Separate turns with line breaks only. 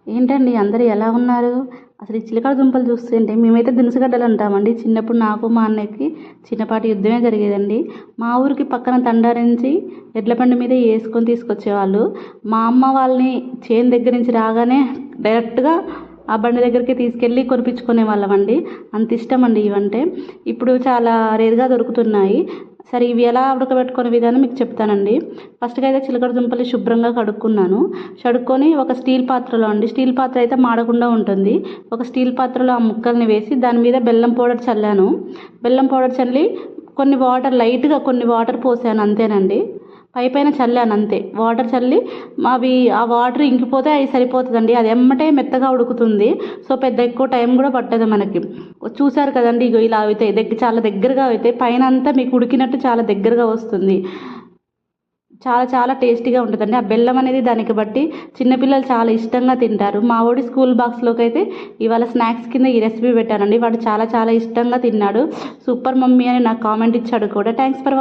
ఏంటండి అందరూ ఎలా ఉన్నారు? అసలు ఈ చిలకడ దుంపలు చూస్తుంటే మేమైతే దినుసుగడ్డలు అంటామండి. చిన్నప్పుడు నాకు మా అన్నయ్యకి చిన్నపాటి యుద్ధమే జరిగేదండి. మా ఊరికి పక్కన తండా నుంచి ఎడ్ల బండి మీద వేసుకొని తీసుకొచ్చేవాళ్ళు. మా అమ్మ వాళ్ళని చేను దగ్గర నుంచి రాగానే డైరెక్ట్గా ఆ బండి దగ్గరికి తీసుకెళ్ళి కొనిపించుకునే వాళ్ళమండి. అంత ఇష్టం అండి ఇవంటే. ఇప్పుడు చాలా రేరుగా దొరుకుతున్నాయి. సరే ఇవి ఎలా ఉడకబెట్టుకునే విధానం మీకు చెప్తానండి. ఫస్ట్గా అయితే చిలకడ దుంపలు శుభ్రంగా కడుక్కున్నాను. కడుక్కొని ఒక స్టీల్ పాత్రలో అండి, స్టీల్ పాత్ర అయితే మాడకుండా ఉంటుంది. ఒక స్టీల్ పాత్రలో ఆ ముక్కల్ని వేసి దాని మీద బెల్లం పౌడర్ చల్లాను. బెల్లం పౌడర్ చల్లి కొన్ని వాటర్ లైట్గా కొన్ని వాటర్ పోసాను అంతేనండి. పైన చల్లాను అంతే. వాటర్ చల్లి అవి ఆ వాటర్ ఇంకిపోతే అవి సరిపోతుందండి. అది ఎమ్మటే మెత్తగా ఉడుకుతుంది. సో పెద్ద ఎక్కువ టైం కూడా పట్టదు మనకి. చూసారు కదండి, ఇగో ఇలా అవుతాయి. చాలా దగ్గరగా అవుతాయి. పైన అంతా మీకు ఉడికినట్టు చాలా దగ్గరగా వస్తుంది. చాలా చాలా టేస్టీగా ఉంటుందండి. ఆ బెల్లం అనేది దానికి బట్టి చిన్నపిల్లలు చాలా ఇష్టంగా తింటారు. మా వాడి స్కూల్ బాక్స్లోకి అయితే ఇవాళ స్నాక్స్ కింద ఈ రెసిపీ పెట్టానండి. వాడు చాలా చాలా ఇష్టంగా తిన్నాడు. సూపర్ మమ్మీ అని నాకు కామెంట్ ఇచ్చాడు కూడా. Thanks for